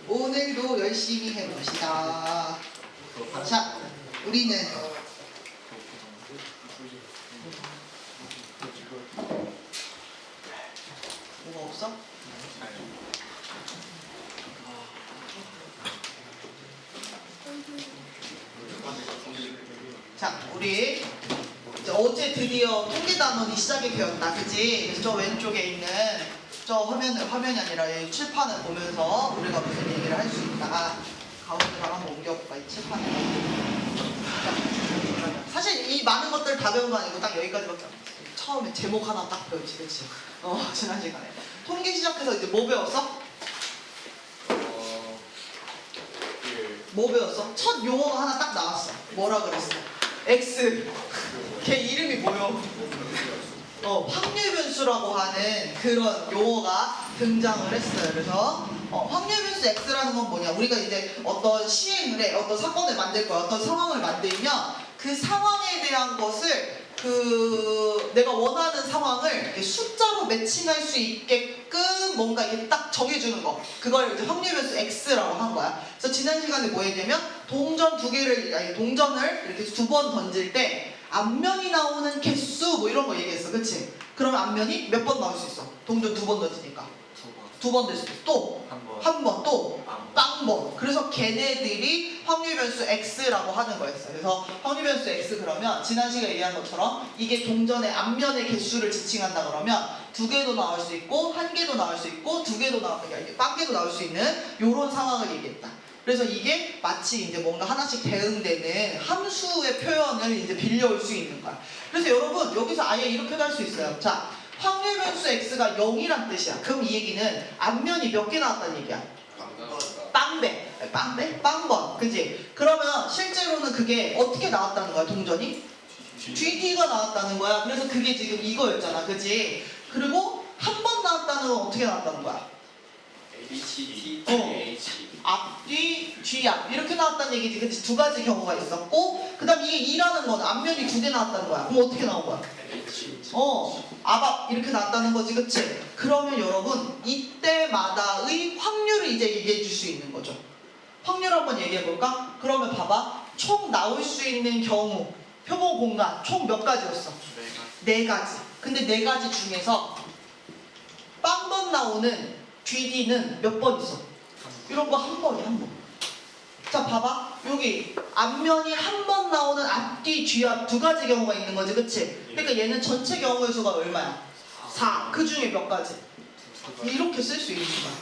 오늘도 열심히 해봅시다. 자, 우리는 뭐가 없어? 자, 우리 이제 어제 드디어 통계 단원이 시작이 되었다, 그치? 그래서 저 왼쪽에 있는 저 화면이 아니라 이 칠판을 보면서 우리가 무슨 얘기를 할 수 있다. 가운데로 한번 옮겨볼까, 이 칠판에. 자, 사실 이 많은 것들 다 배운 거 아니고 딱 여기까지밖에 안 됐어. 처음에 제목 하나 딱 배웠지, 그치? 지난 시간에. 통계 시작해서 이제 뭐 배웠어? 뭐 배웠어? 첫 용어가 하나 딱 나왔어. 뭐라 그랬어? X. 걔 이름이 뭐요? 확률 변수라고 하는 그런 용어가 등장을 했어요. 그래서 확률 변수 X라는 건 뭐냐? 우리가 이제 어떤 시행을 해, 어떤 사건을 만들 거야, 어떤 상황을 만들면 그 상황에 대한 것을 내가 원하는 상황을 이렇게 숫자로 매칭할 수 있게끔 뭔가 이게 딱 정해주는 거. 그걸 이제 확률 변수 X라고 한 거야. 그래서 지난 시간에 뭐 했냐면 동전을 이렇게 두 번 던질 때 앞면이 나오는 개수 뭐 이런 거 얘기했어, 그치? 그러면 앞면이 몇 번 나올 수 있어? 동전 두 번 던지니까 두 번 될 수 있어. 또 한 번, 또 빵번. 그래서 걔네들이 확률 변수 X라고 하는 거였어요. 그래서 확률 변수 X 그러면 지난 시간에 얘기한 것처럼 이게 동전의 앞면의 개수를 지칭한다 그러면 두 개도 나올 수 있고 한 개도 나올 수 있고 두 개도 빵 개도 나올 수 있는 이런 상황을 얘기했다. 그래서 이게 마치 이제 뭔가 하나씩 대응되는 함수의 표현을 이제 빌려올 수 있는 거야. 그래서 여러분 여기서 아예 이렇게도 할 수 있어요. 자, 확률 변수 X가 0이란 뜻이야. 그럼 이 얘기는 앞면이 몇 개 나왔다는 얘기야? 빵번. 그지? 그러면 실제로는 그게 어떻게 나왔다는 거야, 동전이? GT가 나왔다는 거야. 그래서 그게 지금 이거였잖아. 그지? 그리고 한 번 나왔다는 건 어떻게 나왔다는 거야? 앞뒤, 뒤앞 이렇게 나왔다는 얘기지. 그치? 두 가지 경우가 있었고 그 다음 이게 2라는 건 앞면이 두 개 나왔다는 거야. 그럼 어떻게 나온 거야? 앞 이렇게 나왔다는 거지, 그치? 그러면 여러분 이때마다의 확률을 이제 얘기해 줄 수 있는 거죠. 확률 한번 얘기해 볼까? 그러면 봐봐. 총 나올 수 있는 경우 표본 공간 총 몇 가지였어? 네 가지. 근데 네 가지 중에서 빵번 나오는 GD는 몇 번 있어? 이런 거 한 번이야, 한 번. 자, 봐봐. 여기 앞면이 한 번 나오는 앞뒤, 뒤앞 두 가지 경우가 있는 거지, 그치? 그러니까 얘는 전체 경우의 수가 얼마야? 4. 그 중에 몇 가지? 이렇게 쓸 수 있는 거야.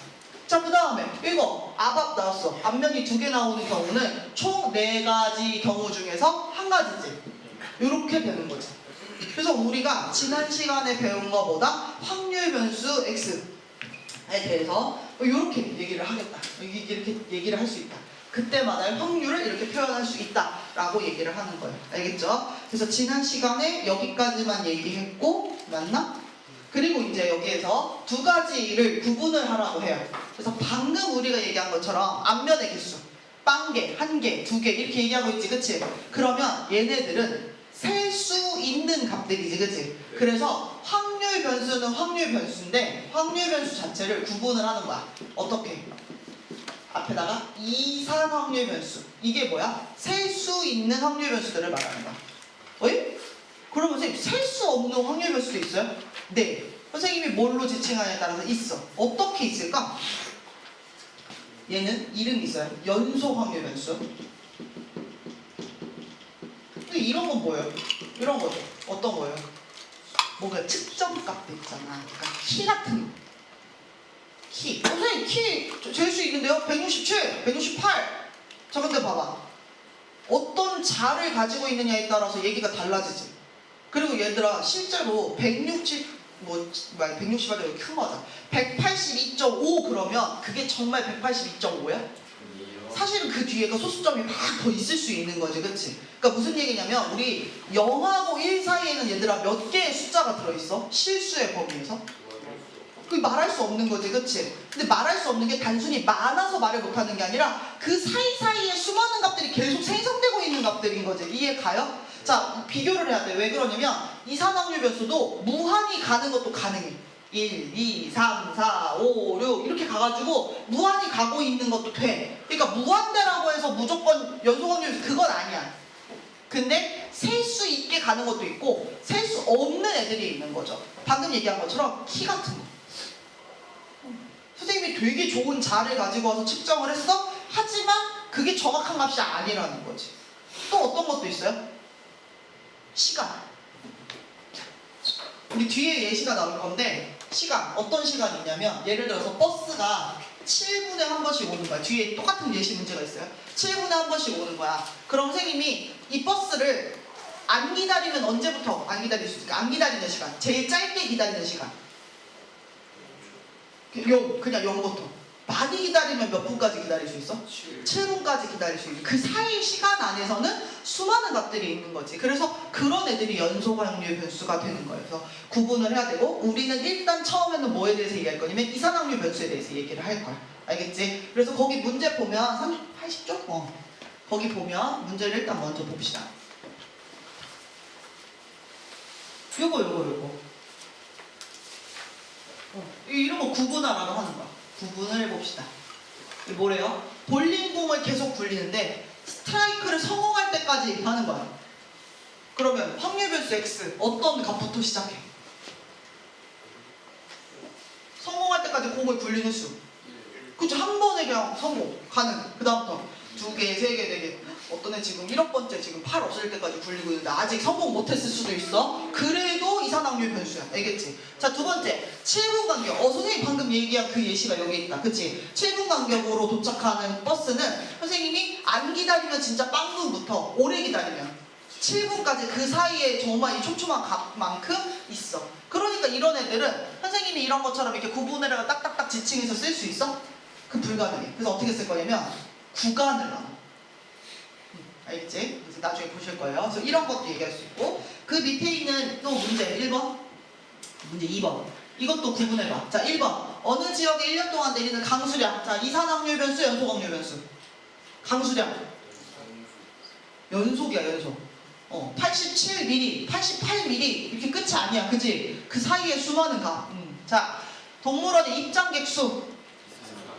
자, 그 다음에 이거 앞 나왔어. 앞면이 두 개 나오는 경우는 총 4가지 경우 중에서 한 가지지. 이렇게 되는 거지. 그래서 우리가 지난 시간에 배운 거보다 확률 변수 X에 대해서 이렇게 얘기를 하겠다. 이렇게 얘기를 할 수 있다. 그때마다 확률을 이렇게 표현할 수 있다라고 얘기를 하는 거예요. 알겠죠? 그래서 지난 시간에 여기까지만 얘기했고, 맞나? 그리고 이제 여기에서 두 가지를 구분을 하라고 해요. 그래서 방금 우리가 얘기한 것처럼 앞면의 개수, 빵개, 한 개, 두 개 이렇게 얘기하고 있지, 그치? 그러면 얘네들은 셀 수 있는 값들이지, 그치? 그래서 확률 변수는 확률 변수인데 확률 변수 자체를 구분을 하는 거야. 어떻게? 앞에다가 이산 확률 변수. 이게 뭐야? 셀 수 있는 확률 변수들을 말하는 거야. 어이? 그러면 선생님 셀 수 없는 확률 변수도 있어요? 네. 선생님이 뭘로 지칭하냐에 따라서 있어. 어떻게 있을까? 얘는 이름이 있어요. 연소 확률 변수. 근데 이런 건 뭐예요? 이런 거죠. 어떤 거예요? 뭔가 측정값도 있잖아. 그러니까 키 같은 거. 키. 선생님 키 잴 수 있는데요? 167, 168. 자, 근데 봐봐. 어떤 자를 가지고 있느냐에 따라서 얘기가 달라지지. 그리고 얘들아 실제로 160 하자 여기 큰 거잖아. 182.5 그러면 그게 정말 182.5야? 사실은 그 뒤에 그 소수점이 막 더 있을 수 있는 거지, 그치? 그러니까 무슨 얘기냐면 우리 0하고 1 사이에는 얘들아 몇 개의 숫자가 들어있어? 실수의 범위에서? 그게 말할 수 없는 거지, 그치? 근데 말할 수 없는 게 단순히 많아서 말을 못하는 게 아니라 그 사이사이에 수많은 값들이 계속 생성되고 있는 값들인 거지. 이해 가요? 자, 비교를 해야 돼. 왜 그러냐면 이산확률 변수도 무한히 가는 것도 가능해. 1, 2, 3, 4, 5, 6 이렇게 가가지고 무한히 가고 있는 것도 돼. 그러니까 무한대라고 해서 무조건 연속 확률 그건 아니야. 근데 셀 수 있게 가는 것도 있고 셀 수 없는 애들이 있는 거죠. 방금 얘기한 것처럼 키 같은 거. 선생님이 되게 좋은 자를 가지고 와서 측정을 했어. 하지만 그게 정확한 값이 아니라는 거지. 또 어떤 것도 있어요? 시간. 우리 뒤에 예시가 나올 건데 시간, 어떤 시간이 있냐면 예를 들어서 버스가 7분에 한 번씩 오는 거야. 뒤에 똑같은 예시 문제가 있어요. 7분에 한 번씩 오는 거야. 그럼 선생님이 이 버스를 안 기다리면 언제부터 안 기다릴 수 있을까? 안 기다리는 시간. 제일 짧게 기다리는 시간. 그냥 0부터. 많이 기다리면 몇 분까지 기다릴 수 있어? 7분까지 기다릴 수 있는 그 사이 시간 안에서는 수많은 값들이 있는 거지. 그래서 그런 애들이 연속 확률 변수가 되는 거예요. 그래서 구분을 해야 되고 우리는 일단 처음에는 뭐에 대해서 얘기할 거냐면 이산확률 변수에 대해서 얘기를 할 거야. 알겠지? 그래서 거기 문제 보면 80쪽? 거기 보면 문제를 일단 먼저 봅시다. 요거 이런 거 구분하라고 하는 거야. 구분을 해봅시다. 뭐래요? 볼링공을 계속 굴리는데 스트라이크를 성공할 때까지 하는 거야. 그러면 확률 변수 x 어떤 값부터 시작해? 성공할 때까지 공을 굴리는 수. 그쵸? 한 번에 그냥 성공 가능. 그 다음부터 2개, 3개, 4개. 어떤 애 지금 1억 번째 지금 팔 없을 때까지 굴리고 있는데 아직 성공 못했을 수도 있어. 그래도 이산확률 변수야. 알겠지? 자, 두 번째 7분 간격. 선생님 방금 얘기한 그 예시가 여기 있다. 그치? 7분 간격으로 도착하는 버스는 선생님이 안 기다리면 진짜 빵분부터 오래 기다리면 7분까지 그 사이에 정말 이 촘촘한 값만큼 있어. 그러니까 이런 애들은 선생님이 이런 것처럼 이렇게 구분해가 딱딱딱 지칭해서 쓸 수 있어? 그 불가능해. 그래서 어떻게 쓸 거냐면 구간을 나눠. 알겠지? 그래서 나중에 보실 거예요. 그래서 이런 것도 얘기할 수 있고 그 밑에 있는 또 문제 1번 문제 2번 이것도 구분해봐. 자 1번 어느 지역에 1년 동안 내리는 강수량. 자 이산확률 변수 연속확률 변수. 강수량 연속이야 연속. 87mm 88mm 이렇게 끝이 아니야. 그지? 그 사이에 수많은 값. 자 동물원의 입장객 수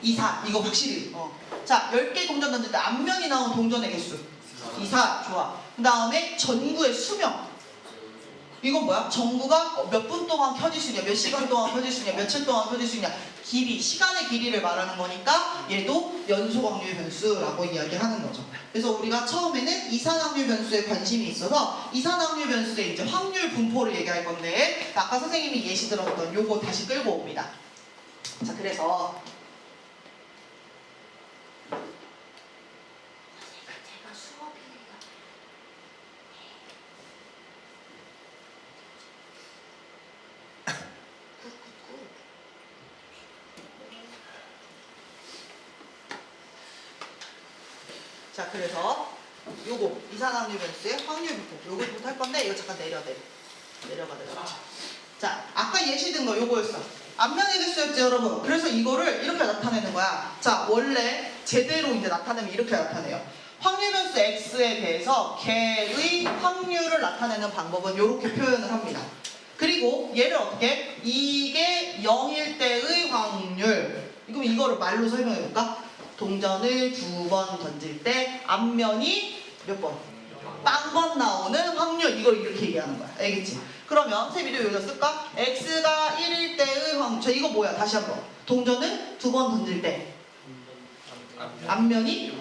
이사. 이거 확실히 자 10개 동전 던질 때 앞면이 나온 동전의 개수 이사. 좋아. 그 다음에 전구의 수명. 이건 뭐야? 전구가 몇 분 동안 켜질 수 있냐, 몇 시간 동안 켜질 수 있냐, 며칠 동안 켜질 수 있냐. 길이, 시간의 길이를 말하는 거니까 얘도 연속확률 변수라고 이야기하는 거죠. 그래서 우리가 처음에는 이산확률 변수에 관심이 있어서 이산확률 변수의 이제 확률 분포를 얘기할 건데 아까 선생님이 예시 들었던 요거 다시 끌고 옵니다. 자 그래서 자 그래서 요거 이산확률 변수의 확률 분포 요거부터 할 건데 이거 잠깐 내려가. 자 아까 예시 든 거 요거였어. 앞면의 개수였죠 여러분. 그래서 이거를 이렇게 나타내는 거야. 자 원래 제대로 이제 나타내면 이렇게 나타내요. 확률 변수 x에 대해서 걔의 확률을 나타내는 방법은 이렇게 표현을 합니다. 그리고 얘를 어떻게? 이게 0일 때의 확률. 그럼 이거를 말로 설명해 볼까? 동전을 2번 던질 때 앞면이 몇 번? 빵번 나오는 확률. 이걸 이렇게 얘기하는 거야. 알겠지? 그러면 선생님이 여기다 쓸까? x가 1일 때의 확률. 자 이거 뭐야? 다시 한번. 동전을 2번 던질 때 앞면이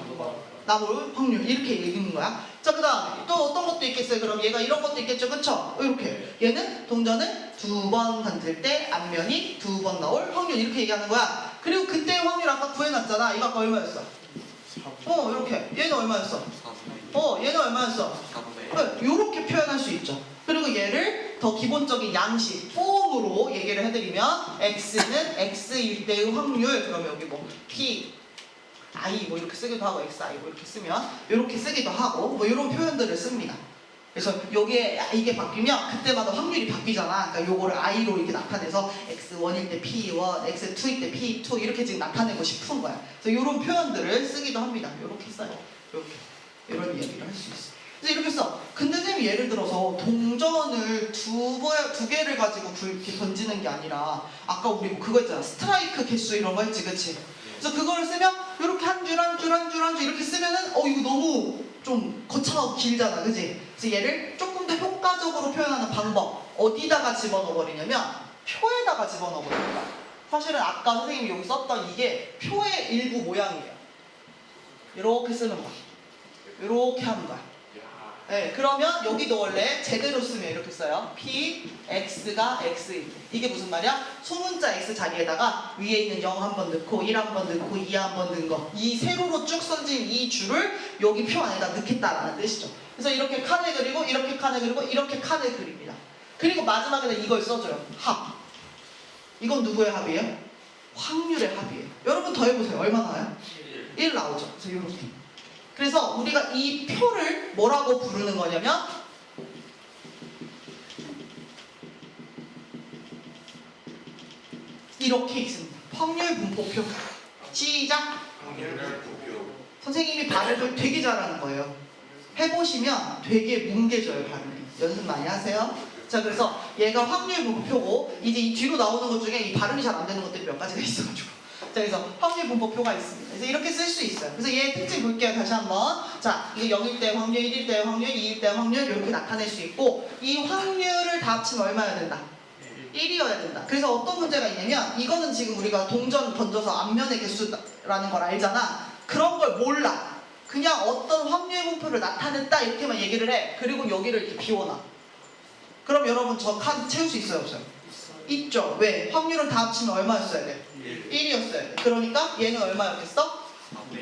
나올 확률. 이렇게 읽는 거야. 자 그 다음 또 어떤 것도 있겠어요? 그럼 얘가 이런 것도 있겠죠? 그쵸? 이렇게 얘는 동전을 2번 던질 때 앞면이 2번 나올 확률. 이렇게 얘기하는 거야. 그리고 그때의 확률 아까 구해놨잖아. 이거 아까 얼마였어? 이렇게. 얘는 얼마였어? 얘는 얼마였어? 이렇게 표현할 수 있죠. 그리고 얘를 더 기본적인 양식, 폼으로 얘기를 해드리면 x는 x일 때의 확률. 그러면 여기 뭐 p, i 뭐 이렇게 쓰기도 하고 xi 뭐 이렇게 쓰면 이렇게 쓰기도 하고 뭐 이런 표현들을 씁니다. 그래서 여기에 이게 바뀌면 그때마다 확률이 바뀌잖아. 그러니까 요거를 i로 이렇게 나타내서 x1일 때 p1, x2일 때 p2 이렇게 지금 나타내고 싶은 거야. 그래서 이런 표현들을 쓰기도 합니다. 이렇게 써요. 이렇게 이런 이야기를 할 수 있어. 그래서 이렇게 써. 근데 선생님이 예를 들어서 동전을 두 개를 가지고 이렇게 던지는 게 아니라 아까 우리 뭐 그거 있잖아. 스트라이크 개수 이런 거 했지, 그치? 그래서 그걸 쓰면 이렇게 한 줄 한 줄 한 줄 한 줄 이렇게 쓰면은 이거 너무 좀 거창하고 길잖아, 그치? 그래서 얘를 조금 더 효과적으로 표현하는 방법 어디다가 집어넣어 버리냐면 표에다가 집어넣어 버립니다. 사실은 아까 선생님이 여기 썼던 이게 표의 일부 모양이에요. 이렇게 쓰는 거야. 이렇게 하는 거야. 네, 그러면 여기도 원래 제대로 쓰면 이렇게 써요. P, X가 X. 이게 무슨 말이야? 소문자 X 자리에다가 위에 있는 0 한 번 넣고 1 한 번 넣고 2 한 번 넣은 거. 이 세로로 쭉 써진 이 줄을 여기 표 안에다 넣겠다라는 뜻이죠. 그래서 이렇게 칸을 그리고 이렇게 칸을 그리고 이렇게 칸을 그립니다. 그리고 마지막에는 이걸 써줘요. 합. 이건 누구의 합이에요? 확률의 합이에요. 여러분 더 해보세요. 얼마 나와요? 1 나오죠. 그래서 이렇게. 그래서 우리가 이 표를 뭐라고 부르는 거냐면 이렇게 있습니다. 확률 분포표. 시작. 확률 분포표. 선생님이 발음을 되게 잘하는 거예요. 해보시면 되게 뭉개져요, 발음이. 연습 많이 하세요. 자, 그래서 얘가 확률 분포표고 이제 이 뒤로 나오는 것 중에 이 발음이 잘 안 되는 것들이 몇 가지가 있어가지고. 자, 그래서 확률 분포표가 있습니다. 그래서 이렇게 쓸 수 있어요. 그래서 얘 특징 볼게요. 다시 한번. 자, 이게 0일 때 확률, 1일 때 확률, 2일 때 확률 이렇게 나타낼 수 있고 이 확률을 다 합치면 얼마여야 된다? 1이어야 된다. 그래서 어떤 문제가 있냐면 이거는 지금 우리가 동전 던져서 앞면의 개수라는 걸 알잖아. 그런 걸 몰라. 그냥 어떤 확률 분포를 나타냈다 이렇게만 얘기를 해. 그리고 여기를 이렇게 비워놔. 그럼 여러분 저 칸 채울 수 있어요, 없어요? 있죠. 왜? 확률은 다 합치면 얼마였어야 돼? 1이었어야 돼. 그러니까 얘는 얼마였겠어?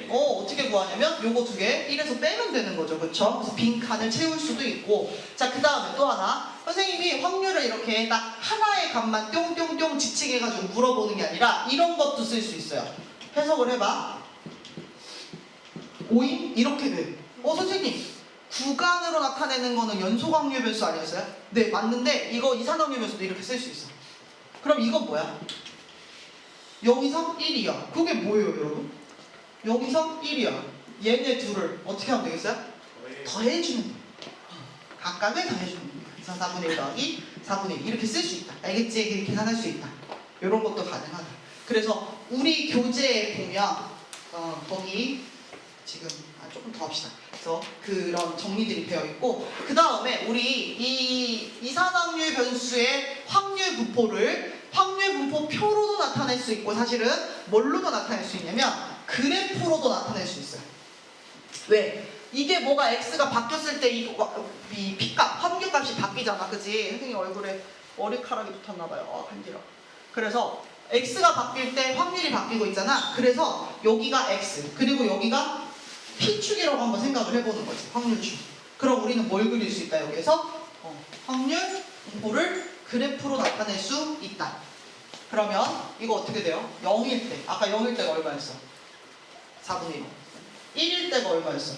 어떻게 구하냐면 요거 두 개 1에서 빼면 되는 거죠. 그쵸? 그래서 빈 칸을 채울 수도 있고. 자, 그 다음에 또 하나. 선생님이 확률을 이렇게 딱 하나의 값만 뿅뿅뿅 지칭해가지고 물어보는 게 아니라 이런 것도 쓸 수 있어요. 해석을 해봐. 5인? 이렇게 돼. 선생님. 구간으로 나타내는 거는 연속 확률 변수 아니었어요? 네, 맞는데 이거 이산확률 변수도 이렇게 쓸 수 있어. 그럼 이건 뭐야? 0 이상 1이야. 그게 뭐예요, 여러분? 0 이상 1이야. 얘네 둘을 어떻게 하면 되겠어요? 더해주는 거예요. 각각을 더해주는 거예요. 그래서 4분의 1 더하기 4분의 1 이렇게 쓸 수 있다. 알겠지? 이렇게 계산할 수 있다. 이런 것도 가능하다. 그래서 우리 교재에 보면 거기 지금 조금 더 합시다. 그래서 그런 정리들이 되어 있고 그 다음에 우리 이 이산확률 변수의 확률 분포를 확률 분포표로도 나타낼 수 있고 사실은 뭘로도 나타낼 수 있냐면 그래프로도 나타낼 수 있어요. 왜? 이게 뭐가 x가 바뀌었을 때 이 p값, 확률값이 바뀌잖아. 그치? 선생님 얼굴에 머리카락이 붙었나봐요. 간지러워. 그래서 x가 바뀔 때 확률이 바뀌고 있잖아. 그래서 여기가 x 그리고 여기가 p축이라고 한번 생각을 해보는 거지. 확률축. 그럼 우리는 뭘 그릴 수 있다 여기에서? 확률 분포를 그래프로 나타낼 수 있다. 그러면 이거 어떻게 돼요? 0일 때. 아까 0일 때가 얼마였어? 4분의 1. 1일 때가 얼마였어?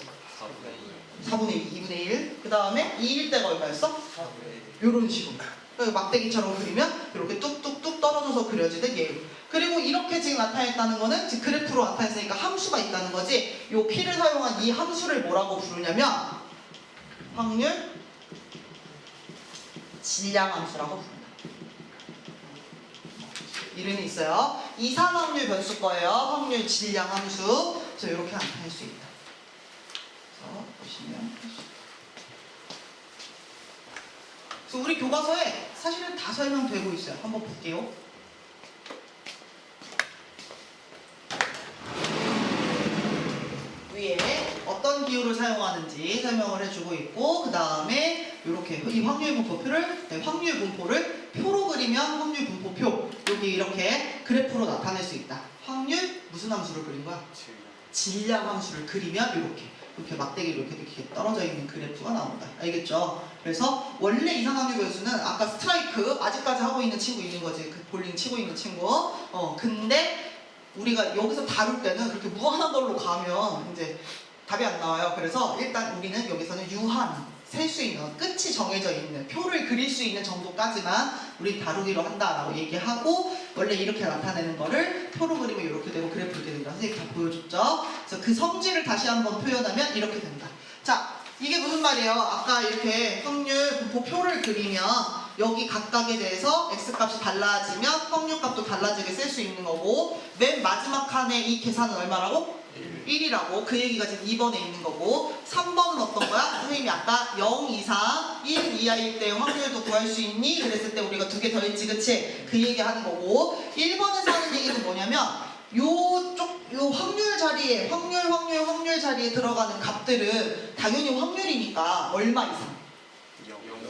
4분의 2. 2분의 1. 그 다음에 2일 때가 얼마였어? 요런 식으로. 막대기처럼 그리면 이렇게 뚝뚝뚝 떨어져서 그려지는 예로. 그리고 이렇게 지금 나타냈다는 거는 지금 그래프로 나타냈으니까 함수가 있다는 거지. 요 P를 사용한 이 함수를 뭐라고 부르냐면 확률 질량 함수라고 부른다. 이름이 있어요. 이산확률 변수 거예요. 확률 질량 함수. 그래서 이렇게 나타낼 수 있다. 그래서 보시면 그래서 우리 교과서에 사실은 다 설명되고 있어요. 한번 볼게요. 위에 어떤 기호를 사용하는지 설명을 해주고 있고 그 다음에 이렇게 이 확률 분포표를 확률 분포를 표로 그리면 확률 분포표 여기 이렇게 그래프로 나타낼 수 있다. 확률 무슨 함수를 그린 거야? 질량 함수를 그리면 이렇게 막대기로 이렇게 떨어져 있는 그래프가 나온다. 알겠죠? 그래서 원래 이산확률 변수는 아까 스트라이크 아직까지 하고 있는 친구 있는 거지. 그 볼링 치고 있는 친구. 근데 우리가 여기서 다룰 때는 그렇게 무한한 걸로 가면 이제 답이 안 나와요. 그래서 일단 우리는 여기서는 유한, 셀 수 있는, 끝이 정해져 있는, 표를 그릴 수 있는 정도까지만 우리 다루기로 한다라고 얘기하고 원래 이렇게 나타내는 거를 표로 그리면 이렇게 되고 그래프 이렇게 된다. 선생님 다 보여줬죠? 그래서 그 성질을 다시 한번 표현하면 이렇게 된다. 자, 이게 무슨 말이에요? 아까 이렇게 확률 분포표를 그리면 여기 각각에 대해서 x값이 달라지면 확률값도 달라지게 쓸 수 있는 거고 맨 마지막 칸에 이 계산은 얼마라고? 1이라고. 그 얘기가 지금 2번에 있는 거고 3번은 어떤 거야? 선생님이 아까 0 이상 1 이하일 때 확률도 구할 수 있니? 그랬을 때 우리가 두 개 더 했지, 그치? 그 얘기 하는 거고 1번에서 하는 얘기는 뭐냐면 요 확률 자리에 확률 자리에 들어가는 값들은 당연히 확률이니까 얼마 이상?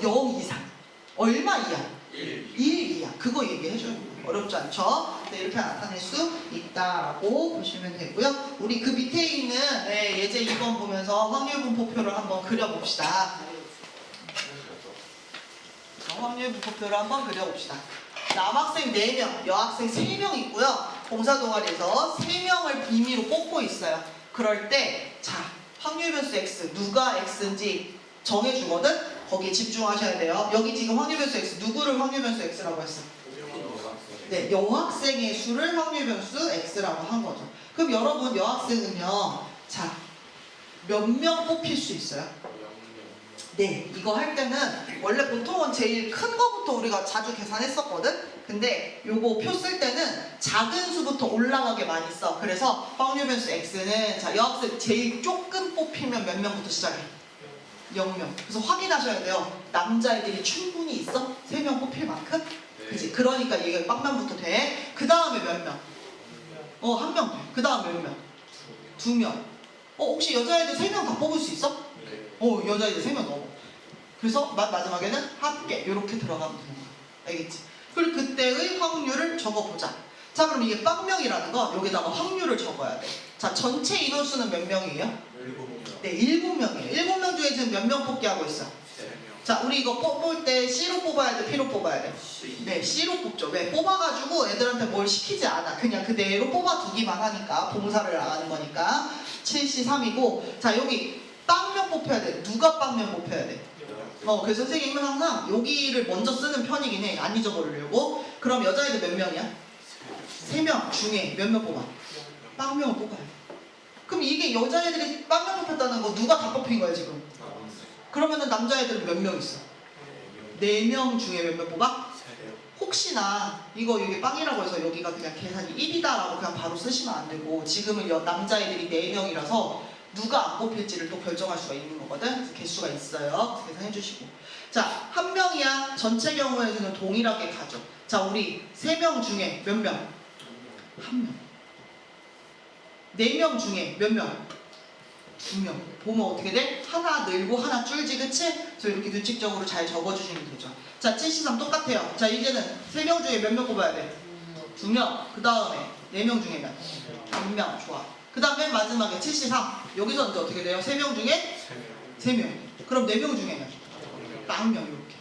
0 이상. 얼마 이하? 1 이하. 그거 얘기해줘요. 어렵지 않죠? 네, 이렇게 나타낼 수 있다라고 보시면 되고요. 우리 그 밑에 있는 예제 2번 보면서 확률 분포표를 한번 그려봅시다. 확률 분포표를 한번 그려봅시다. 남학생 4명, 여학생 3명 있고요. 봉사 동아리에서 3명을 임의로 뽑고 있어요. 그럴 때, 자, 확률 변수 x, 누가 x인지 정해주거든? 거기에 집중하셔야 돼요. 여기 지금 확률 변수 x, 누구를 확률 변수 x라고 했어? 네, 여학생의 수를 확률 변수 x라고 한 거죠. 그럼 여러분, 여학생은요, 자, 몇 명 뽑힐 수 있어요? 네, 이거 할 때는 원래 보통은 제일 큰 거부터 우리가 자주 계산했었거든? 근데 요거 표 쓸 때는 작은 수부터 올라가게 많이 써. 그래서 확률 변수 x는 자, 여학생 제일 조금 뽑히면 몇 명부터 시작해? 0명. 그래서 확인하셔야 돼요. 남자애들이 충분히 있어? 3명 뽑힐 만큼? 그치? 그러니까 이게 빵면부터 돼. 그 다음에 몇 명? 1명 돼. 그 다음에 몇 명? 2명. 혹시 여자애들 3명 다 뽑을 수 있어? 여자애들 3명 넘어. 그래서 마지막에는 합계 이렇게 들어가면 되는 거야. 알겠지? 그리고 그때의 확률을 적어보자. 자, 그럼 이게 빵명이라는 거 여기다가 확률을 적어야 돼. 자, 전체 인원수는 몇 명이에요? 7명. 네, 7명이에요. 7명 중에 지금 몇 명 뽑기 하고 있어? 3명. 자, 우리 이거 뽑을 때 C로 뽑아야 돼? P로 뽑아야 돼? 네, C로 뽑죠. 왜? 뽑아가지고 애들한테 뭘 시키지 않아. 그냥 그대로 뽑아두기만 하니까. 봉사를 나가는 거니까. 7C 3이고. 자, 여기 빵명 뽑혀야 돼. 누가 빵명 뽑혀야 돼? 그래서 선생님은 항상 여기를 먼저 쓰는 편이긴 해. 안 잊어버리려고. 그럼 여자애들 몇 명이야? 3명 중에 몇 명 뽑아? 빵명을 뽑아야 돼. 그럼 이게 여자애들이 빵명 뽑혔다는 거 누가 다 뽑힌 거야 지금? 그러면은 남자애들은 몇 명 있어? 4명 중에 몇 명 뽑아? 혹시나 이거 여기 빵이라고 해서 여기가 그냥 계산이 1이다라고 그냥 바로 쓰시면 안 되고 지금은 남자애들이 4명이라서 누가 안 뽑힐지를 또 결정할 수가 있는 거거든. 그래서 개수가 있어요. 계산해 주시고. 자, 1명이야. 전체 경우에는 동일하게 가죠. 자, 우리 3명 중에 몇 명? 1명. 4명 중에 몇 명? 2명. 보면 어떻게 돼? 하나 늘고 하나 줄지, 그치? 그래서 이렇게 규칙적으로 잘 적어주시면 되죠. 자, 7C3 똑같아요. 자, 이제는 3명 중에 몇 명 뽑아야 돼? 2명. 그 다음에 4명 중에 몇? 1명. 좋아. 그 다음에 마지막에 7C3. 여기서 이제 어떻게 돼요? 3명 중에? 3명. 그럼 4명 중에는? 빵명 이렇게.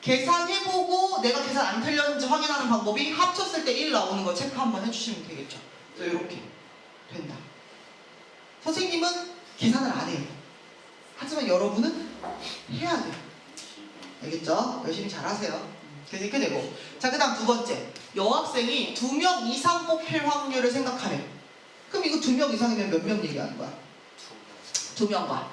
계산해보고 내가 계산 안 틀렸는지 확인하는 방법이 합쳤을 때 1 나오는 거 체크 한번 해주시면 되겠죠. 그래서 이렇게 된다. 선생님은 계산을 안 해요. 하지만 여러분은 해야 돼요. 알겠죠? 열심히 잘 하세요. 그래서 이렇게 되고. 자, 그 다음 2번째. 여학생이 2명 이상 뽑힐 확률을 생각하래. 그럼 이거 2명 이상이면 몇 명 얘기하는 거야? 2명과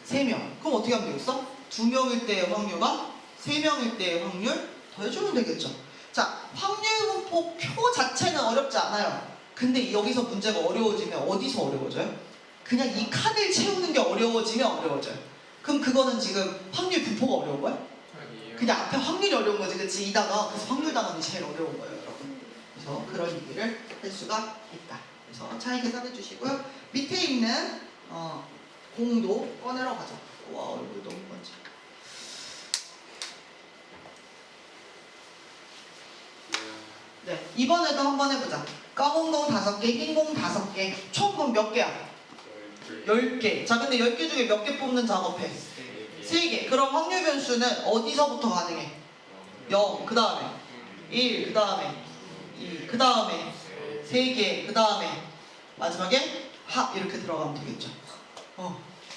3명. 그럼 어떻게 하면 되겠어? 2명일 때의 확률과 3명일 때의 확률 더해주면 되겠죠. 자, 확률 분포 표 자체는 어렵지 않아요. 근데 여기서 문제가 어려워지면 어디서 어려워져요? 그냥 이 칸을 채우는 게 어려워지면 어려워져요. 그럼 그거는 지금 확률 분포가 어려운 거야? 그냥 앞에 확률이 어려운 거지, 그치? 이다가 그래서 확률 단원이 제일 어려운 거예요, 여러분. 그래서 그런 얘기를 할 수가 있다. 그래서 차이 계산해 주시고요. 밑에 있는 공도 꺼내러 가죠. 와, 얼굴 너무 번지. 네, 이번에도 한번 해보자. 검은 공 5개, 흰 공 5개. 총 그럼 몇 개야? 10개. 자, 근데 10개 중에 몇 개 뽑는 작업해? 3개. 그럼 확률 변수는 어디서부터 가능해? 0, 그 다음에 1, 그 다음에 2, 그 다음에 3개, 그 다음에 마지막에 합 이렇게 들어가면 되겠죠.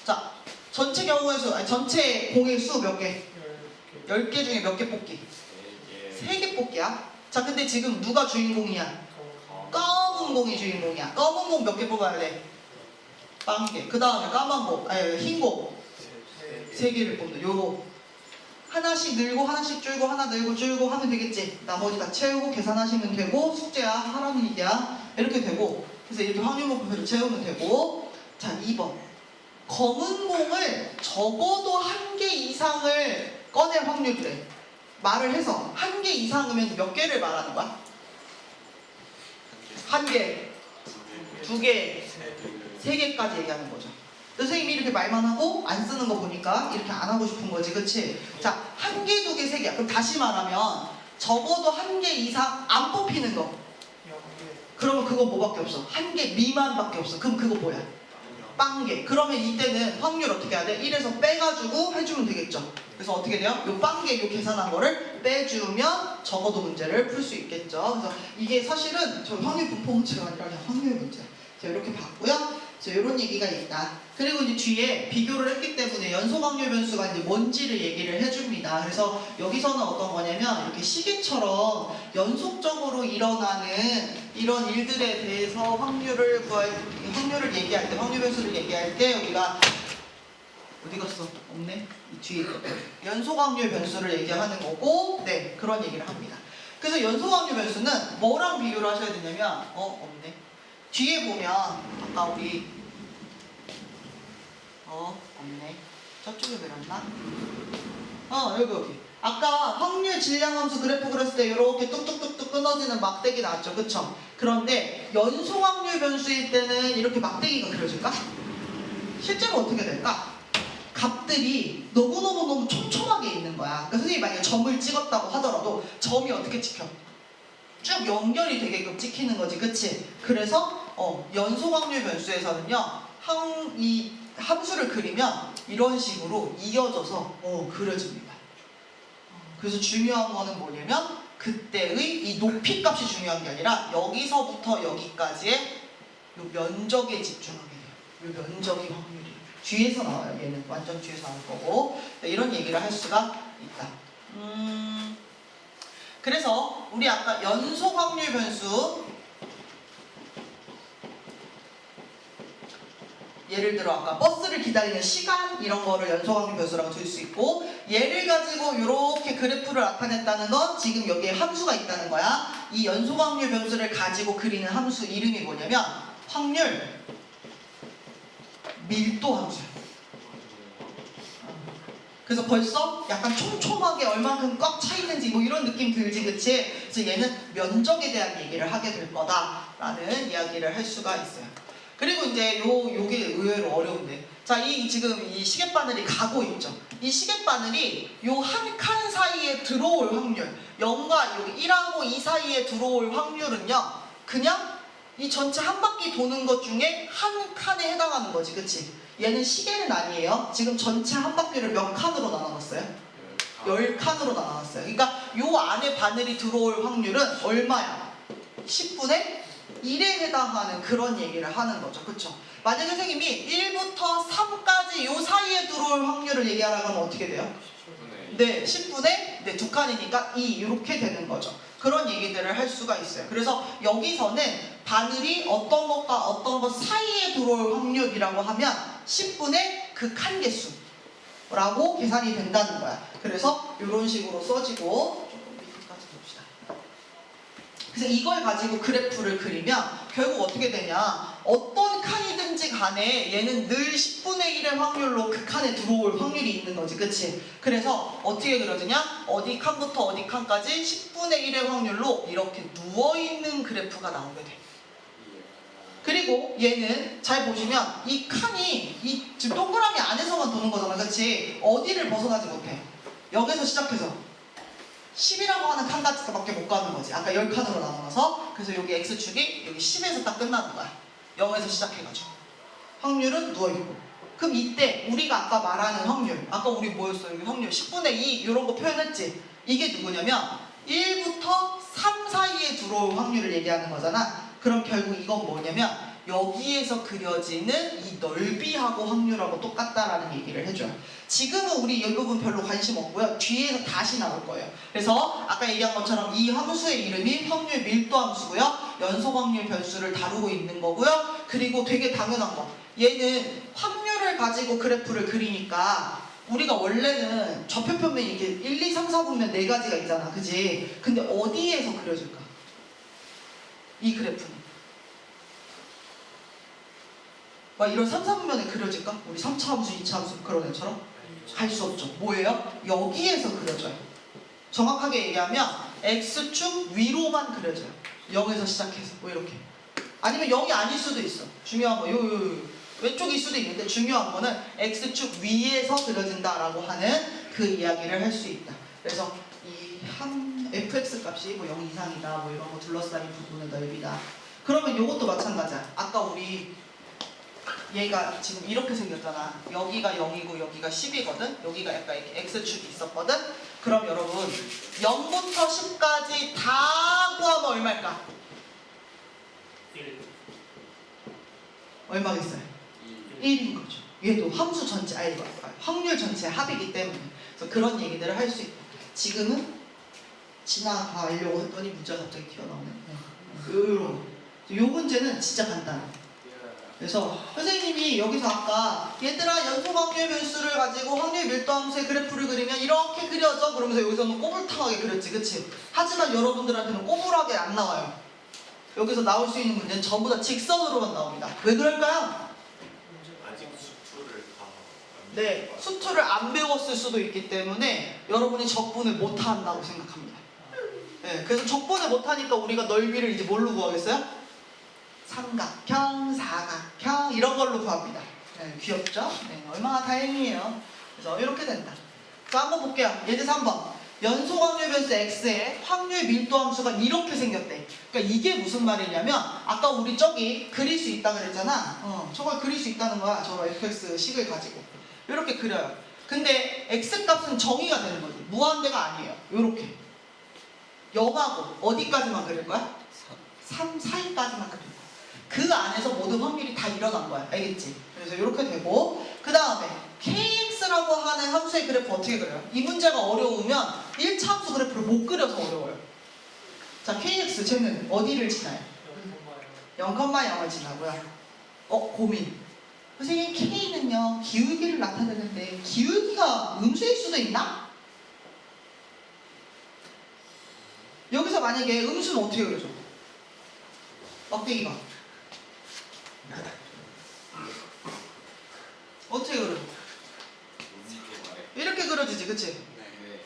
자, 전체 경우의 수, 아니 전체 공의 수 몇 개? 10개 중에 몇 개 뽑기? 3개 뽑기야. 자, 근데 지금 누가 주인공이야? 검은 공이 주인공이야. 검은 공 몇 개 뽑아야 돼? 1개. 그 다음에 까만 공, 아니 흰 공 세 개를 뽑는 요거 하나씩 늘고 하나씩 줄고 하나 늘고 줄고 하면 되겠지. 나머지 다 채우고 계산하시면 되고 숙제야 하라는 얘기야 이렇게 되고 그래서 이렇게 확률목표를 채우면 되고. 자 2번 검은 공을 적어도 한 개 이상을 꺼낼 확률이래. 말을 해서 한 개 이상이면 몇 개를 말하는 거야? 한 개, 두 개, 세 개까지 얘기하는 거죠. 선생님이 이렇게 말만 하고 안 쓰는 거 보니까 이렇게 안 하고 싶은 거지, 그치? 자, 한 개, 두 개, 세 개야. 그럼 다시 말하면 적어도 한 개 이상 안 뽑히는 거. 그러면 그거 뭐밖에 없어? 한 개 미만밖에 없어. 그럼 그거 뭐야? 빵개. 그러면 이때는 확률 어떻게 해야 돼? 1에서 빼가지고 해주면 되겠죠. 그래서 어떻게 돼요? 요 빵개, 요 계산한 거를 빼주면 적어도 문제를 풀 수 있겠죠. 그래서 이게 사실은 저 확률 분포 문제가 아니라 그냥 확률 문제. 자, 이렇게 봤고요. 자, 이런 얘기가 있다. 그리고 이제 뒤에 비교를 했기 때문에 연속 확률 변수가 이제 뭔지를 얘기를 해줍니다. 그래서 여기서는 어떤 거냐면 이렇게 시계처럼 연속적으로 일어나는 이런 일들에 대해서 확률을 얘기할 때, 확률 변수를 얘기할 때 우리가 어디 갔어? 없네? 이 뒤에 연속 확률 변수를 얘기하는 거고, 네, 그런 얘기를 합니다. 그래서 연속 확률 변수는 뭐랑 비교를 하셔야 되냐면, 없네. 뒤에 보면 아까 우리 없네. 저쪽에 그렸나? 여기. 아까 확률 질량함수 그래프 그렸을 때 이렇게 뚝뚝뚝뚝 끊어지는 막대기 나왔죠, 그쵸? 그런데 연속 확률 변수일 때는 이렇게 막대기가 그려질까? 실제로 어떻게 될까? 값들이 너무 촘촘하게 있는 거야. 그러니까 선생님이 만약에 점을 찍었다고 하더라도 점이 어떻게 찍혀? 쭉 연결이 되게끔 찍히는 거지, 그치? 그래서 연속 확률 변수에서는요, 이 함수를 그리면 이런 식으로 이어져서 그려집니다. 그래서 중요한 거는 뭐냐면 그때의 이 높이 값이 중요한 게 아니라 여기서부터 여기까지의 요 면적에 집중하게 돼요. 요 면적이 확률이에요. 뒤에서 나와요. 얘는 완전 뒤에서 나올 거고. 네, 이런 얘기를 할 수가 있다. 그래서 우리 아까 연속 확률 변수, 예를 들어 아까 버스를 기다리는 시간 이런 거를 연속 확률 변수라고 줄 수 있고, 얘를 가지고 이렇게 그래프를 나타냈다는 건 지금 여기에 함수가 있다는 거야. 이 연속 확률 변수를 가지고 그리는 함수 이름이 뭐냐면 확률 밀도 함수야. 그래서 벌써 약간 촘촘하게 얼만큼 꽉 차 있는지 뭐 이런 느낌 들지, 그치? 그래서 얘는 면적에 대한 얘기를 하게 될 거다라는 이야기를 할 수가 있어요. 그리고 이제 요게 의외로 어려운데, 자, 지금 이 시계바늘이 가고 있죠. 이 시계바늘이 요 한 칸 사이에 들어올 확률, 0과 여기 1하고 2 사이에 들어올 확률은요, 그냥 이 전체 한 바퀴 도는 것 중에 한 칸에 해당하는 거지, 그치? 얘는 시계는 아니에요. 지금 전체 한 바퀴를 몇 칸으로 나눠놨어요? 10칸으로 나눠놨어요. 그러니까 요 안에 바늘이 들어올 확률은 얼마야? 10분의 1에 해당하는 그런 얘기를 하는 거죠. 그쵸? 만약에 선생님이 1부터 3까지 요 사이에 들어올 확률을 얘기하라고 하면 어떻게 돼요? 10분의 네, 10분의 두 칸이니까 2 이렇게 되는 거죠. 그런 얘기들을 할 수가 있어요. 그래서 여기서는 바늘이 어떤 것과 어떤 것 사이에 들어올 확률이라고 하면 10분의 그 칸 개수라고 계산이 된다는 거야. 그래서 이런 식으로 써지고, 조금 밑에까지 봅시다. 그래서 이걸 가지고 그래프를 그리면 결국 어떻게 되냐, 어떤 칸이든지 간에 얘는 늘 10분의 1의 확률로 그 칸에 들어올 확률이 있는 거지, 그치? 그래서 어떻게 그려지냐, 어디 칸부터 어디 칸까지 10분의 1의 확률로 이렇게 누워있는 그래프가 나오게 돼. 그리고 얘는 잘 보시면 이 칸이 이 지금 동그라미 안에서만 도는 거잖아, 그치? 어디를 벗어나지 못해. 여기서 시작해서 10이라고 하는 칸까지밖에 못 가는 거지. 아까 10칸으로 나눠서. 그래서 여기 X축이 여기 10에서 딱 끝나는 거야. 0에서 시작해가지고. 확률은 누워있고. 그럼 이때 우리가 아까 말하는 확률, 아까 우리 뭐였어요? 여기 확률 10분의 2 이런 거 표현했지? 이게 누구냐면 1부터 3 사이에 들어올 확률을 얘기하는 거잖아. 그럼 결국 이건 뭐냐면 여기에서 그려지는 이 넓이하고 확률하고 똑같다라는 얘기를 해줘요. 지금은 우리 이 부분 별로 관심 없고요. 뒤에서 다시 나올 거예요. 그래서 아까 얘기한 것처럼 이 함수의 이름이 확률 밀도 함수고요. 연속 확률 변수를 다루고 있는 거고요. 그리고 되게 당연한 거, 얘는 확률을 가지고 그래프를 그리니까 우리가 원래는 좌표평면이 이렇게 1, 2, 3, 4분면 4가지가 있잖아. 그지? 근데 어디에서 그려질까? 이 그래프는. 막 이런 3, 4분면에 그려질까? 우리 3차 함수, 2차 함수 그런 애처럼? 갈 수 없죠. 뭐예요? 여기에서 그려져요. 정확하게 얘기하면 X축 위로만 그려져요. 0에서 시작해서 뭐 이렇게. 아니면 0이 아닐 수도 있어. 중요한 거 요 왼쪽일 수도 있는데 중요한 거는 X축 위에서 그려진다라고 하는 그 이야기를 할 수 있다. 그래서 이 한 fx 값이 뭐 0 이상이다 뭐 이런 거 둘러싸인 부분의 넓이다. 그러면 요것도 마찬가지야. 아까 우리 얘가 지금 이렇게 생겼잖아. 여기가 0이고 여기가 10이거든. 여기가 약간 이렇게 X축이 있었거든. 그럼 여러분 0부터 10까지 다 구하면 얼마일까? 1. 얼마겠어요? 1인 거죠. 얘도 함수 전체, 확률 전체 합이기 때문에. 그래서 그런 얘기들을 할 수 있고. 지금은 지나가려고 했더니 문제가 갑자기 튀어나오네. 요 문제는 진짜 간단해요. 그래서 선생님이 여기서 아까 얘들아 연속 확률 변수를 가지고 확률 밀도 함수의 그래프를 그리면 이렇게 그려져. 그러면서 여기서는 꼬불탕하게 그렸지, 그치? 하지만 여러분들한테는 꼬불하게 안 나와요. 여기서 나올 수 있는 문제는 전부 다 직선으로만 나옵니다. 왜 그럴까요? 아직 수투를 다. 네, 수투를 안 배웠을 수도 있기 때문에 여러분이 적분을 못한다고 생각합니다. 네, 그래서 적분을 못하니까 우리가 넓이를 이제 뭘로 구하겠어요? 삼각형, 사각형 이런 걸로 구합니다. 네, 귀엽죠? 네, 얼마나 다행이에요. 그래서 이렇게 된다. 자, 한번 볼게요. 예제 3번. 연속 확률 변수 x의 확률 밀도 함수가 이렇게 생겼대. 그러니까 이게 무슨 말이냐면 아까 우리 저기 그릴 수 있다 그랬잖아. 저걸 그릴 수 있다는 거야. 저 fx 식을 가지고 이렇게 그려요. 근데 x 값은 정의가 되는 거지. 무한대가 아니에요. 이렇게 0하고 어디까지만 그릴 거야? 3, 4일까지만 그릴 거야. 그 안에서 모든 확률이 다 일어난 거야. 알겠지? 그래서 이렇게 되고 그 다음에 kx라고 하는 함수의 그래프 어떻게 그려요? 이 문제가 어려우면 1차 함수 그래프를 못 그려서 어려워요. 자, kx 쟤는 어디를 지나요? 0,0을 지나고요. 고민. 선생님 k는요 기울기를 나타내는데 기울기가 음수일 수도 있나? 여기서 만약에 음수는 어떻게 그려져? 막대기가 어떻게 그려져? 이렇게 그려지지, 그치? 네.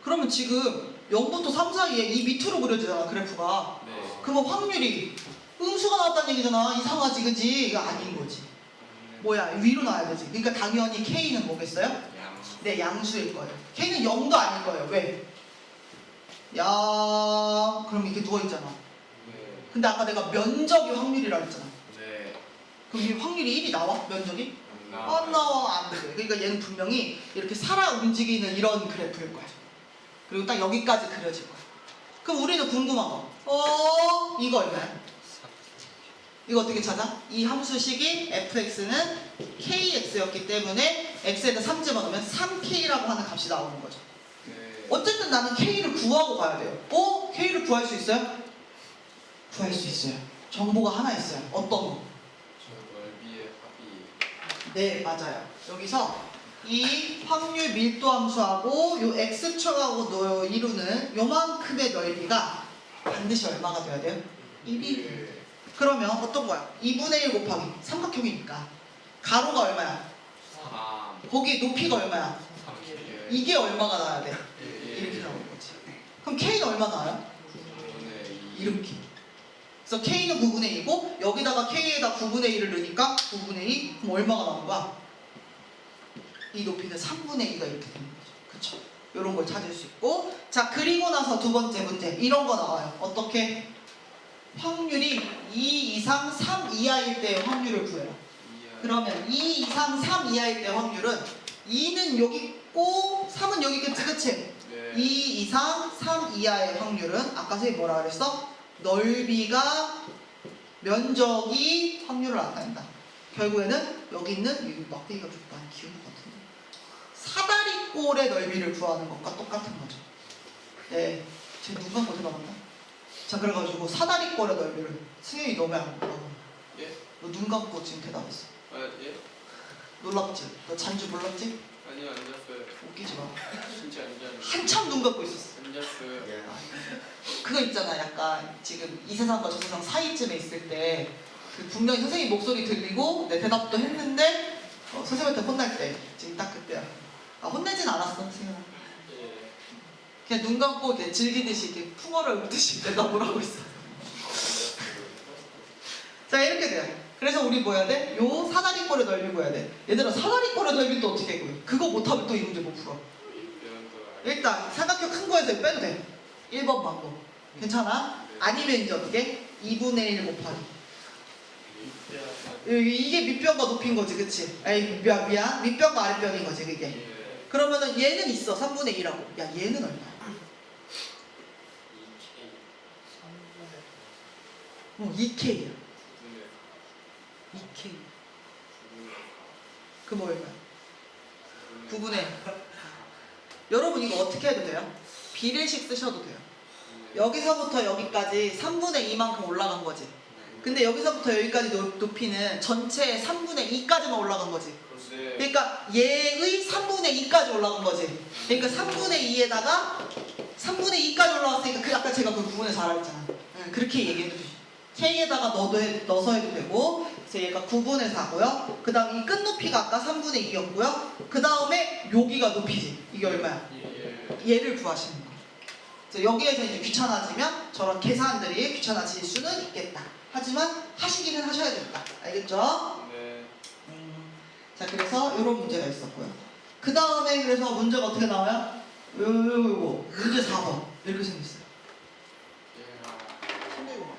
그러면 지금 0부터 3 사이에 이 밑으로 그려지잖아, 그래프가. 네. 그러면 확률이 음수가 나왔다는 얘기잖아. 이상하지, 그치? 이거 아닌 거지. 뭐야, 위로 나와야 되지. 그러니까 당연히 K는 뭐겠어요? 양수. 네, 양수일 거예요. K는 0도 아닐 거예요. 왜? 그럼 이렇게 누워있잖아. 네. 근데 아까 내가 면적이 확률이라고 했잖아. 네. 그럼 이 확률이 1이 나와? 면적이? 안 안 나와, 안 돼. 그러니까 얘는 분명히 이렇게 살아 움직이는 이런 그래프일 거야. 그리고 딱 여기까지 그려질 거야. 그럼 우리는 궁금한 거. 이거 얼마야? 이거 어떻게 찾아? 이 함수식이 fx는 kx였기 때문에 x에다 3 집어넣으면 3k라고 하는 값이 나오는 거죠. 네. 어쨌든 나는 k를 구하고 가야 돼요. k를 구할 수 있어요? 구할 수 있어요. 정보가 하나 있어요. 어떤 거? 저 넓이의 합이. 네, 맞아요. 여기서 이 확률 밀도 함수하고 요 x축하고 이루는 요만큼의 넓이가 반드시 얼마가 돼야 돼요? 1이. 그러면 어떤 거야? 2분의 1 곱하기 삼각형이니까 가로가 얼마야? 3. 거기 높이가 얼마야? 3. 이게 얼마가 나와야 돼? 이렇게 나오는 거지. 그럼 k는 얼마 나와요? 이렇게. 그래서 k는 9분의 2고 여기다가 k에다 9분의 1을 넣으니까 9분의 2. 그럼 얼마가 나온 거야? 이 높이는 3분의 2가 이렇게 되는 거죠. 그쵸? 이런 걸 찾을 수 있고. 자, 그리고 나서 두 번째 문제 이런 거 나와요. 어떻게? 확률이 2 이상 3 이하일 때의 확률을 구해요. 그러면 2 이상 3 이하일 때 확률은 2는 여기 있고 3은 여기 있겠지, 그치? 네. 2 이상 3 이하의 확률은 아까 선생님이 뭐라 그랬어? 넓이가 면적이 확률을 나타낸다. 결국에는 여기 있는 이 막대기가 좀 많이 기운 것 같은데 사다리꼴의 넓이를 구하는 것과 똑같은 거죠. 네, 제 눈 감고 생각한다. 자, 그래가지고 사다리꼴의 넓이를 승현이 너무 안 보고 예? 너 눈 감고 지금 대답했어. 예? 놀랍지? 너 잔주 몰랐지? 아니요 안 잤어요. 웃기지 마. 진짜 안 잤어요. 한참 눈 감고 있었어. 안 잤어요. 그거 있잖아. 약간 지금 이 세상과 저 세상 사이쯤에 있을 때 그 분명히 선생님 목소리 들리고 내 대답도 했는데 선생님한테 혼날 때 지금 딱 그때야. 아 혼내진 않았어 선생님. 예. 그냥 눈 감고 이렇게 즐기듯이 이렇게 풍어를 울듯이 대답을 하고 있어. 자 이렇게 돼요. 그래서 우리 뭐 해야 돼? 요 사다리꼴의 넓이 구해야 돼. 얘들아 사다리꼴의 넓이 또 어떻게 구해? 그거 못하면 또 이 문제 못 풀어. 일단 삼각형 큰 거에서 이거 빼도 돼. 1번 방법. 괜찮아? 아니면 이제 어떻게? 2분의 1 곱하기. 이게 밑변과 높인 거지, 그치? 에이, 미안. 밑변과 아랫변인 거지, 그게. 그러면은 얘는 있어, 3분의 2라고. 야, 얘는 얼마야? 2K야. 2K. 그럼 얼마야? 9분의 1. 여러분 이거 어떻게 해도 돼요? 비례식 쓰셔도 돼요. 여기서부터 여기까지 3분의 2만큼 올라간 거지. 근데 여기서부터 여기까지 높이는 전체 3분의 2까지만 올라간 거지. 그러니까 얘의 3분의 2까지 올라간 거지. 그러니까 3분의 2에다가 3분의 2까지 올라갔으니까 그 아까 제가 그 구분을 잘했잖아. 그렇게 얘기해도 돼. K에다가 넣어서 해도 되고. 그래서 얘가 9분의 4고요. 그 다음 이 끝높이가 아까 3분의 2였고요. 그 다음에 여기가 높이지. 이게 얼마야? 얘를 구하시는 거야. 그래서 여기에서 이제 귀찮아지면 저런 계산들이 귀찮아질 수는 있겠다. 하지만 하시기는 하셔야 된다. 알겠죠? 네. 자 그래서 이런 문제가 있었고요. 그 다음에 그래서 문제가 어떻게 나와요? 요거 문제 4번 이렇게 생겼어요. 손대고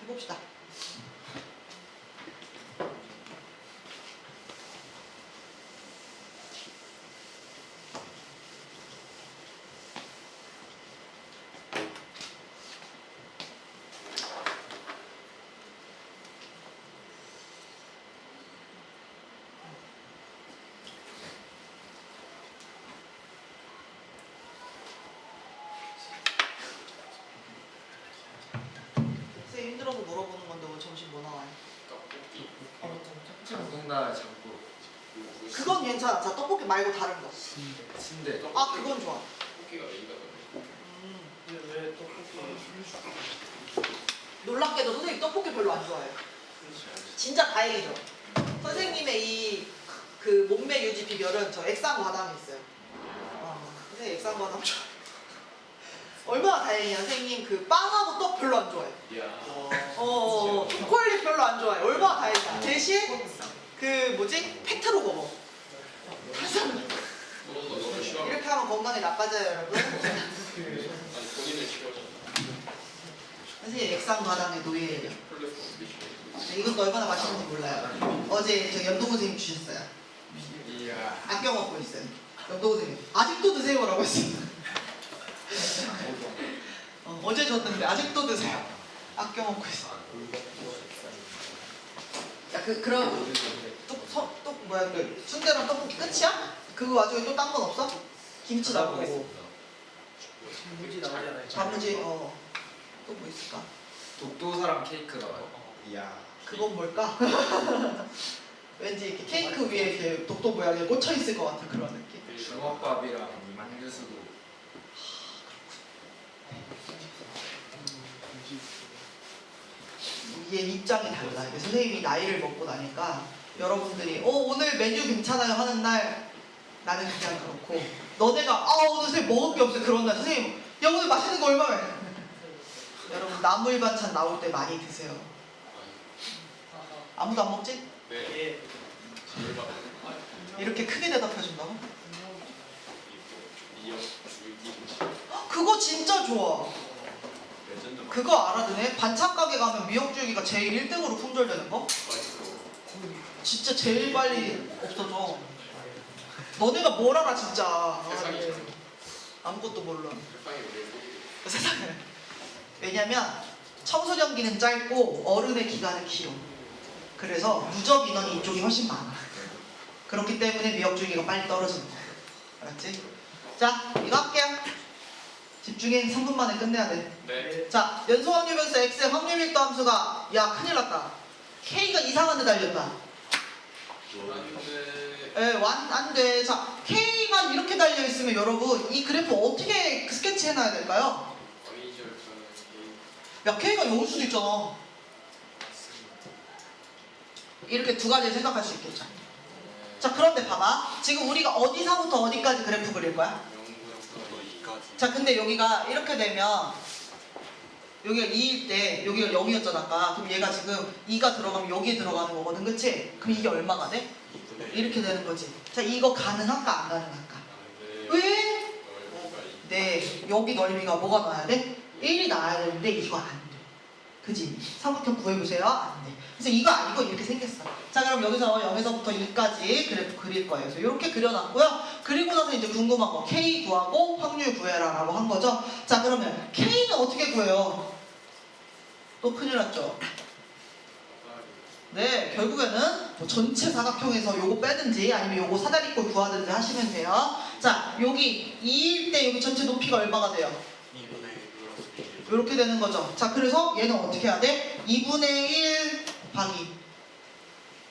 해봅시다. 쌤 힘들어서 물어보는 건데 오늘 점심 뭐 나와요? 장동나 장국 그건 괜찮아. 자 떡볶이 말고 다른 거. 순대 아 그건 좋아. 토끼가 A가 왜 떡볶이 놀랍게도 선생님 떡볶이 별로 안 좋아해요. 진짜 다행이죠. 선생님의 이 그 몸매 유지 비결은 저 액상과당에 있어요. 선생님 액상과당 좋아해요. 얼마나 다행이야. 선생님 그 빵하고 떡 별로 안 좋아해요. 야. 초콜릿 별로 안 좋아해요. 얼마나 다행이야. 대신 그 뭐지? 팩트로 먹어. 너무 싫어. 이렇게 하면 건강에 나빠져요 여러분. 아니 본인을 싫어하잖아. 선생님 액상과당의 노예예요. 콜레스테롤 이것도 얼마나 맛있는지 몰라요. 어제 저 연동 선생님 주셨어요. 이야 아껴 먹고 있어요. 연동 선생님 아직도 드세요라고 했어요. 어제 줬는데 아직도 드세요. 아껴 먹고 있어. 야 그럼 또 뭐야 그 순대랑 떡볶이 끝이야? 그거 와중에 또 딴 건 없어? 김치 나오고 단무지 나오잖아요. 단무지 또 뭐 있을까? 독도사랑 케이크 나와요. 이야 그건 뭘까? 왠지 이렇게 케이크 위에 이렇게 독도 모양이 꽂혀 있을 것 같은 그런 느낌. 주먹밥이랑 만두수도 이게 입장이 달라. 이게 선생님이 나이를 먹고 나니까 여러분들이 오늘 메뉴 괜찮아요 하는 날 나는 그냥 그렇고 너네가 오늘 선생님 먹을 게 없어 그런 날 선생님 야 오늘 맛있는 거 얼마야? 여러분 나물 반찬 나올 때 많이 드세요. 아무도 안 먹지? 네. 제일 맛. 이렇게 크게 대답해 준다고? 미역 줄기. 그거 진짜 좋아. 레전드. 그거 알아두네? 반찬 가게 가면 미역줄기가 제일 1등으로 품절되는 거? 진짜 제일 빨리 없어져. 너네가 뭘 알아 진짜. 세상이 아무것도 몰라. 세상이 왜 세상에. 왜냐면 청소년기는 짧고 어른의 기간은 길어. 그래서 누적 인원이 이쪽이 훨씬 많아. 그렇기 때문에 미역줄기가 빨리 떨어지는 거야. 알았지? 자, 이거 할게요. 집중해. 3분 만에 끝내야 돼. 네. 자, 연소 확률 변수 x의 확률 밀도 함수가 야 큰일 났다. k가 이상한 데 달렸다. 안 돼. 자, k가 이렇게 달려 있으면 여러분 이 그래프 어떻게 스케치 해놔야 될까요? 야, k가 여울 수도 있잖아. 이렇게 두 가지를 생각할 수 있겠죠. 자, 그런데 봐봐. 지금 우리가 어디서부터 어디까지 그래프 그릴 거야? 자, 근데 여기가 이렇게 되면 여기가 2일 때 여기가 0이었잖아 아까. 그럼 얘가 지금 2가 들어가면 여기에 들어가는 거거든, 그치? 그럼 이게 얼마가 돼? 이렇게 되는 거지. 자, 이거 가능할까 안 가능할까? 왜? 네, 여기 넓이가 뭐가 나와야 돼? 1이 나와야 되는데 이거 안 돼. 그지? 삼각형 구해보세요. 안 돼. 그래서 이거 아니고 이렇게 생겼어. 자, 그럼 여기서 0에서부터 2까지 그래프 그릴 거예요. 그래서 이렇게 그려놨고요. 그리고 나서 이제 궁금한 거 K 구하고 확률 구해라 라고 한 거죠. 자, 그러면 K는 어떻게 구해요? 또 큰일 났죠. 네, 결국에는 뭐 전체 사각형에서 요거 빼든지 아니면 요거 사다리꼴 구하든지 하시면 돼요. 자, 여기 2일 때 여기 전체 높이가 얼마가 돼요? 이렇게 되는 거죠. 자, 그래서 얘는 어떻게 해야 돼? 2분의 1 곱하기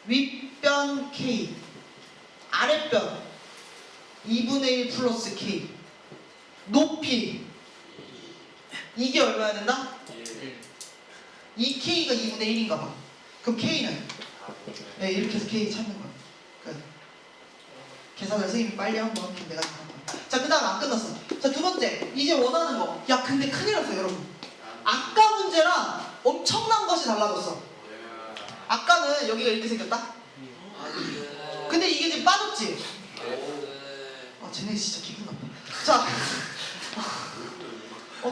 윗변 K 아랫변 2분의 1 플러스 K 높이 이게 얼마야 된다? 2 K가 2분의 1인가 봐. 그럼 K는? 네, 이렇게 해서 K 찾는 거야. 끝. 계산을 선생님이 빨리 한번 내가 잘한 거야. 자, 그 다음 안 끝났어. 자, 두 번째 이제 원하는 거. 야, 근데 큰일 났어 여러분. 아까 문제랑 엄청난 것이 달라졌어. 아까는 여기가 이렇게 생겼다. 근데 이게 지금 빠졌지. 아, 쟤네 진짜 기분 나빠. 자,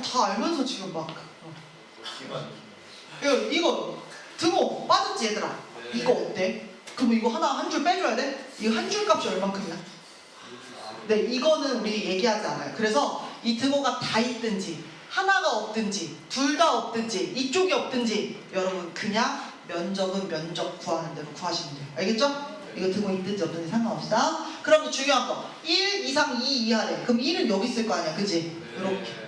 다 알면서 지금 막. 이거 등호 빠졌지 얘들아. 이거 어때? 그럼 이거 하나 한 줄 빼줘야 돼? 이거 한 줄 값이 얼만큼이야? 네, 이거는 우리 얘기하지 않아요. 그래서 이 등호가 다 있든지 하나가 없든지 둘 다 없든지 이쪽이 없든지 여러분 그냥 면적은 면적 구하는 대로 구하시면 돼요. 알겠죠? 이거 등호 있든지 없든지 상관없다. 그럼 중요한 거 1 이상 2 이하래. 그럼 1은 여기 있을 거 아니야, 그치? 이렇게.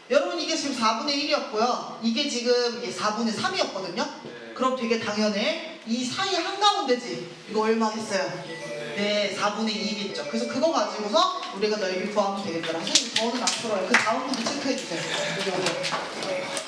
여러분 이게 지금 4분의 1이었고요. 이게 지금 4분의 3이었거든요. 그럼 되게 당연해. 이 사이 한가운데지. 이거 얼마겠어요? 네, 4분의 2겠죠. 그래서 그거 가지고서 우리가 넓이 구하면 되겠더라. 선생님 저는 안 풀어요. 그 다음 문제 체크해주세요. 여기.